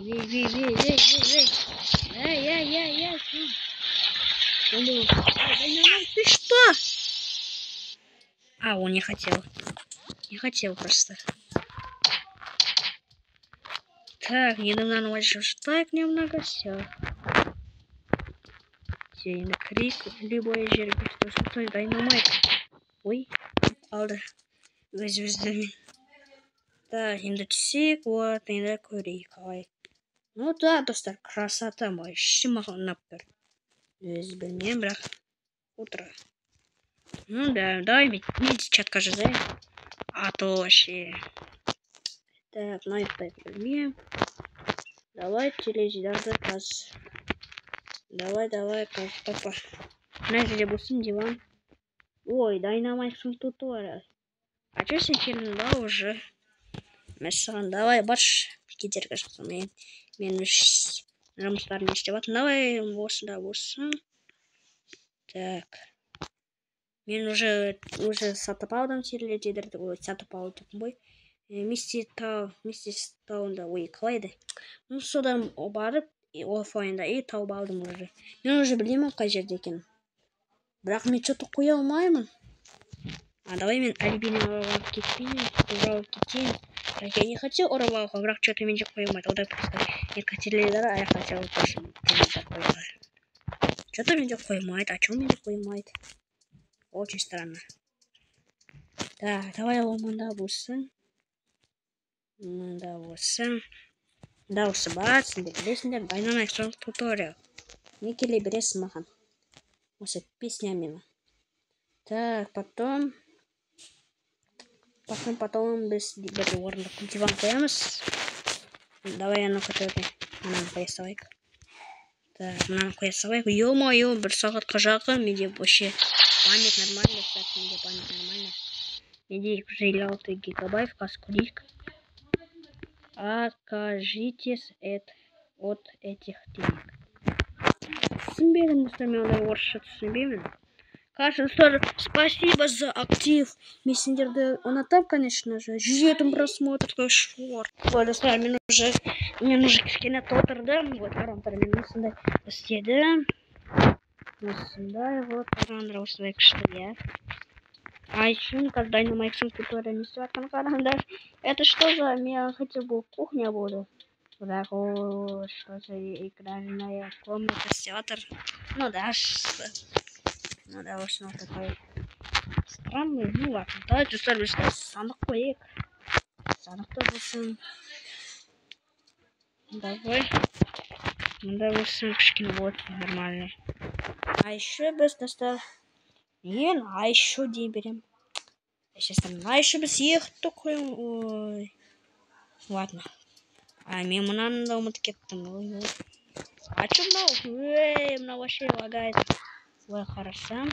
Динамайт, ты что? А, он не хотел. Не хотел просто. Так, недавно нажимаешь так немного, все. Все, на крик, любой жеребец, что Динамайт. Ой, алды. Звездами. Так, енді түсек, вот, енді көрейік қалай. Ну да, достар, красота мой, маған ұнап тұр. Өзі білмеймін, бірақ утро. Ну да, давай видите, чатқа жазайын. А то вообще. Так, найт білмеймін. Давай теледидарды қаз. Давай, қаз, папа. Мына жерде болсын диван. Ой, Динамайттың туториал. А чё сен келдің ба уже? Мәссаған, давай баш кедергі жасамайын. Мен жұмыстарын істеп жатырмын. Давай осында болсын. Так. Мен уже сатып алдым теледидарды. Ой, сатып алдым ғой. Миссис Таунда, ой, қалай еді? Ну, содан барып, оффлайнда тауып алдым уже. Мен уже білемін қай жерде екен. Бірақ мен что-то қоя алмаймын. А давай мен Альбина ұрып кетейін. Так, я не хотел ұрып бірақ что-то мен же қоя алмайды. Одай просто мен теледидар, а я хотел тоже теледидар қоюға. Что-то мен же қоймайды. А что мен же қоймайды? Очень странно. Так, давай мында болсын. Да, осы бар, сендер білесіңдер, Dynamite туториал. Не келе бересің маған. Осы песнямен. Так, потом біз бір орындық диван қоямыз. Давай ана көтерді. Мынаны қоя салайық. Так, мынаны қоя салайық. Ё-моё, бір сағатқа жақын. Менде вообще память нормально. Менде 256 гигабайт, қасқырик. Откажитесь от этих денег. Түсінбедім, достар, мен ондай орысша түсінбеймін. Короче, достар, спасибо за актив. Мен сендерді ұнатам, конечно же. 107 просмотр, шор. Ой, достар, мен уже кішкене толтырдым. Вот, қараңдар, мен осындай істедім. Осындай, вот, қараңдар, осындай күшті, иә. А еще никогда Dynamite туториал не связан, карандаш. Это что за? Я хотел бы кухня буду. Так, что за игральная комната, театр. Ну да, вот такой странный. Ну ладно, давайте ставим санок поек. Санок тоже. Давай. Сумочки, вот, нормально. А еще без достав. А еще день берем. Сейчас там, а еще без ехать такой. Ой. Ладно. А мимо надо умыть там. А что много? Вообще лагает. Ой, хорошо.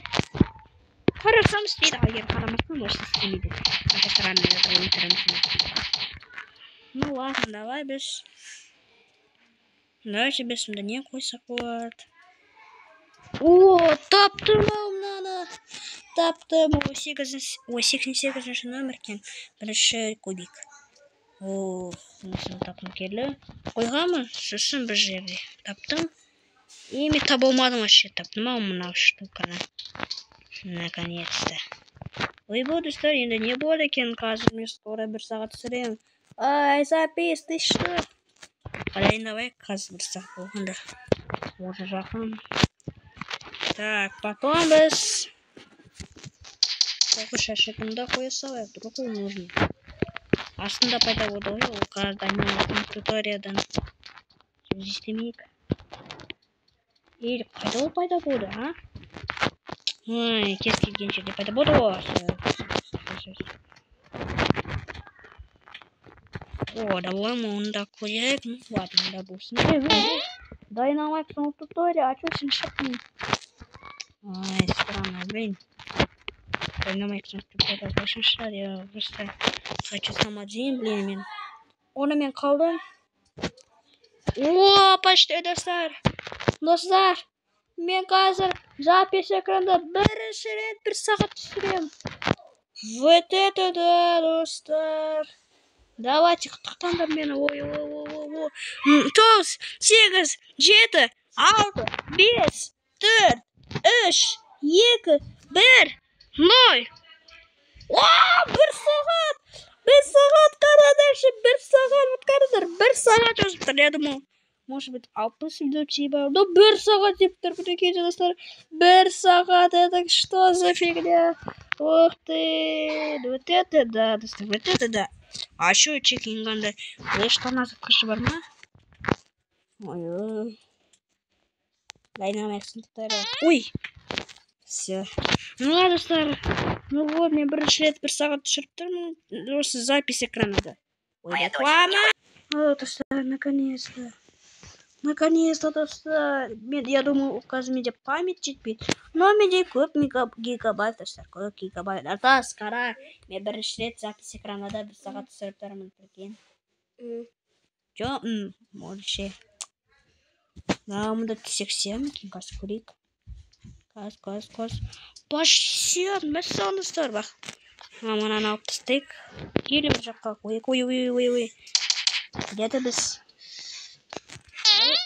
Хорошо, спит, а я хорошо может спит. Это странно, это интересно. Ну ладно, давай без. Давайте без не какой-то. О, таптым надо. Таптым 88 номер кен. Бірінші кубик. О, мұсын таптым келі. Қойғамы? Сосын бір жерде. Таптым. И мен таба алмадым вообще. Таптым мынау штуканы. Наконец-то. Ой, достар, енді не болды екен? Қазір мен скоро бір сағат сүремін. Ай, запись, ты что? Қалайын давай, қазір бір сағат болғанда. Уже жақын. Так, потом без... Только шашетында қоя салайық, вдруг ол нужно. Астында пайда болды ғой, ол Dynamite туториядан. Естемейік. Ел, қайда ол пайда болды, а? Ой, кез келген жерде пайда болды ғой. О, давай мы онда көрейік. Ладно, онда болсын. Dynamite тутория, а что сен шықпын? Ай, странно, блин. Dynamite тутория болсын шығар, я просто хочу сам один, блин, мен. Оны мен қалдым. О, почти, достар. Достар, мен қазір запись экранда бірінші рет бір сағат түсірем. Вот это да, достар. Давайте, құттықтаңдар мені. Ой, 9, 8, 7, 6, 5, 4, 3, 2, 1, 0. Bir saat! Bir saat kardeşim! Bir saat kardeşim! Bir saat çözüptür. Я думал, может быть, 60 минут типа. Но bir saat типтер, прикиньте, достар. Bir saat, это что за фигня? Ух ты! Вот это да, достар, вот это да. А еще чекинганда. Что у нас открыто бар ма? Ой. Дайнамикс туториал. Ой! Все. Ну ладно, достар. Ну вот, мне бірінші рет бір сағат түсіріп тұрмын. Осы запись экранында. Ой, реклама. Вот, достар, наконец-то. Наконец-то, достар. Я думал, қазір менде память жетпейді. Но менде көп гигабайт, достар. Көп гигабайт. Артас, қара. Мен бірінші рет запись экранында бір сағат түсіріп тұрмын. Прикинь. Жо, можеше. Да, мұнда тексексем. Қазір көрейік. Қаз. Почти достар, бақ. Мынаны алып тастайық. Келі бір жаққа қойық. Ой. Где-то біз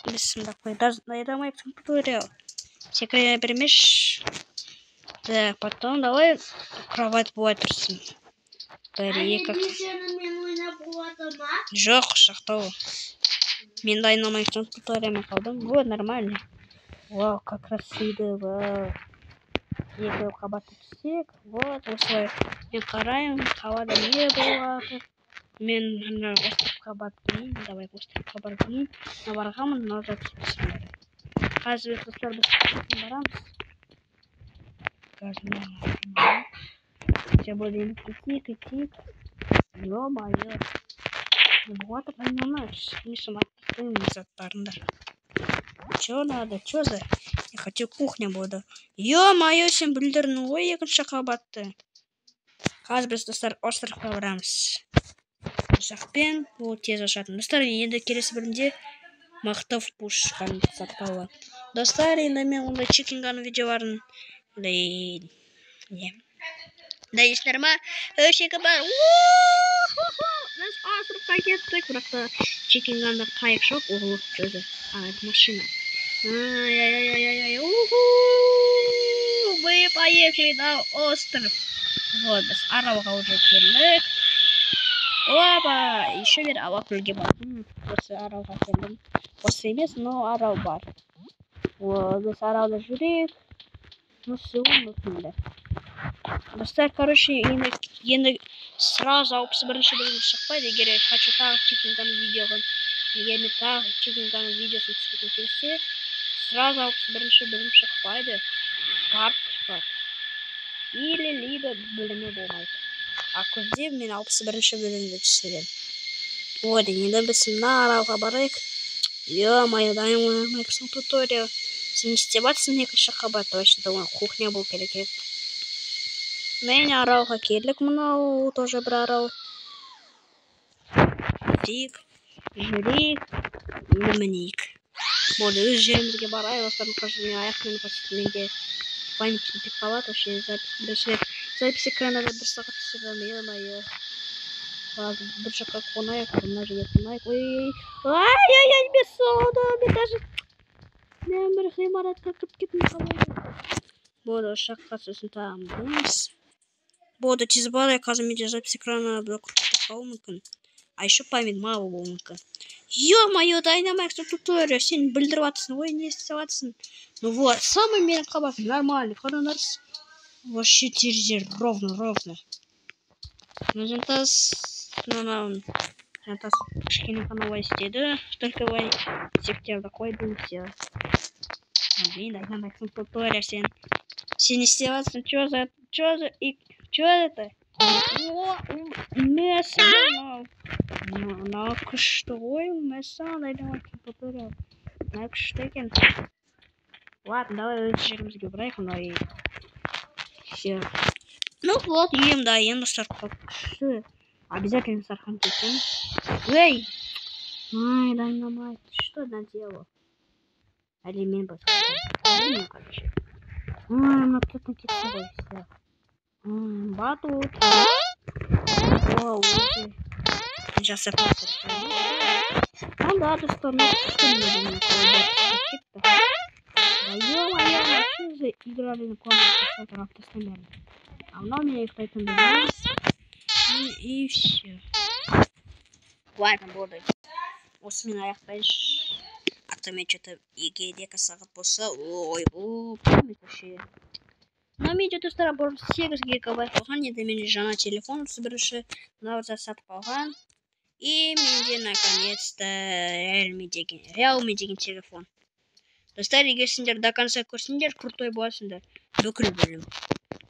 мында қойдаз. Дайдамай туториал. Секрет бермеш. Так, потом давай кровать бывает тұрсын. Жоқ, шақтау. Мен дайнамай туториямен қалдым. Вот, нормально. Вау, как красиво, вау. Екі қабатты түсек. Вот, осылай. Мен қарайым, қабада не болады. Мен остров қабаттымын. Давай остров қабаттымын. Барғамын, назад түспесін. Қазір достар біз барамыз. Қазір Сейчас будем идти. Ё-моё. Вот это понимаешь. Миша, матым заттарындар. Чё надо? Чё за? Я хочу кухня буду. Ё-моё, сен бүлдірдің ғой екінші қабатты. Қазір біз достар островқа барамыз. Ұшақпен ол тез ашатын. Достар, енді келесі бөлімде мақтау пушканы сақтауы. Достар, енді мен ондай чекинганың видеоларын да ешнер ма? Өшегі бар. Біз островқа кеттік. Бірақта чекинганда қайық жоқ. Оғылық көзі. Это машина. Ай-яй-яй-яй-яй. Мы поехали на остров. Вот, біз аралға уже келдік. Опа! Еще бір ала көлге бар. Осы аралға келдім. Осы емес, но арал бар. Вот, біз аралда жүрек. Ну все, ұмытыңдар. Достар, короче, енді сразу 61-ші бөлім шықпайды. Егер я хочу тағы чекинганың видеосын, егер мен тағы чекинганың видеосын түскім келсе, сразу 61-ші бөлім шықпайды. Парт шықпайды. Или либо бөлімі болмайды. А көзде мен 61-ші бөлімді түсірем. Вот, енді біз мына аралға барайық. Ё-моё, дайнамайксың туториал. Сен не істеватсың екінші қабат, вообще думаю, кухня бұл керек еді. Мен аралға келдік, мынау тоже бір арал. Жүрейік, мінейік. Болды, өз жерімізге барайық. Остарын қажы мен аяқпен қосып менде память жетпей қалады. Вообще запись экранында бір сағат түсірдім. Ё-моё. Бір жаққа қонайық, мына жерге қонайық. Ай-яй-яй, мен соны, мен даже мен бір ғимаратқа кіріп кеттім қалай. Болды, осы жаққа сосын тағымыз. Болды, тез барайық. Қазір менде запись экранына бір құттықтық қалуы мүмкін. А еще память мало болуы мүмкін. Ё-моё, дайнамайксың туториал. Сен білдіріп атсың, ой, не істеп атсың. Ну вот, самый менің қабатым нормальный. Қараңдарсыз. Вообще терезе ровно. Ну, жантас кішкене ғана олай істеді. Только олай сектерді қойдым, все. Блин, дайнамайксың туториал. Сен не істеп атсың. Чё это? Месса. Мына күшті ғой, месса. Дайнамайксың туториал. Мына күшті екен. Ладно, давай өз жерімізге барайық. Все. Ну вот, ем, да, достар. Күшті. Обязательно сархан кетеміз. Эй! Ай, дайнамайк, ты что наделал? Или мен басқа? Короче. Ну кто-то кетті ғой, все. Батут. О, уже. Жасап да, достал. Да ё-моё, мы что же играли на комнате автостомера. А она у меня их поэтому и все. Ладно, буду. Осымен аяқтайыншы. А то мен что-то егер 2 сағат болса, ой, помнит вообще. Но мен что-то бұрын 8 гигабайт болған, енді мен жаңа телефон бірінші мынау сатып алған. И менде наконец-то Realme деген телефон. Достар, егер сендер до конца көрсеңдер, крутой боласыңдар. Бүкіл бөлім.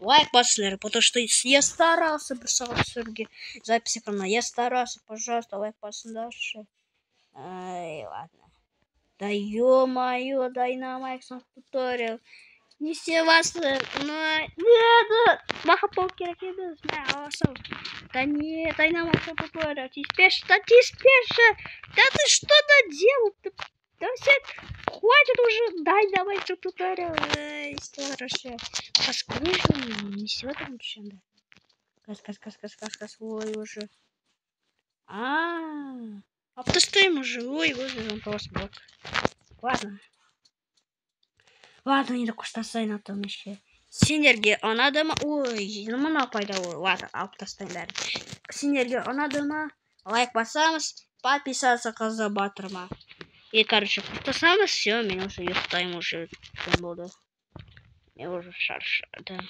Лайк басыңдар, потому что я старался 1 сағат түсіруге запись экрана. Я старался, пожалуйста, лайк басыңдаршы. Ай, ладно. Да ё-моё, Dynamax туториал. Не все вас... Нет, махапол керек емес. Да нет, Dynamax туториал. Теперь, да ты что наделал? Да все, хватит уже Dynamax туториал. Хорошо. Поскружу, не все там еще, да. Кас. Ой, уже. Автострим уже, ой, он просто блок. Ладно, не так уж тастайын атам еще. Сендерге ұнады ма? Ой, мына пайда ой. Ладно, алып тастайын бәрін. Сендерге ұнады ма? Лайк басамыз, подписаться қызы батырма. И, короче, құттасамыз, все, мен уже ұйықтаймын уже. Күн болды. Мен уже шаршадым.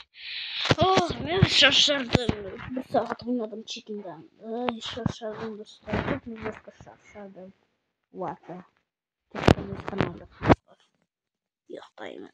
Мен шаршадым. 1 сағат ойнадым чекинда. Ай, шаршадым, достар. Немножко шаршадым. Ладно. Тек қана ұйықтаймын.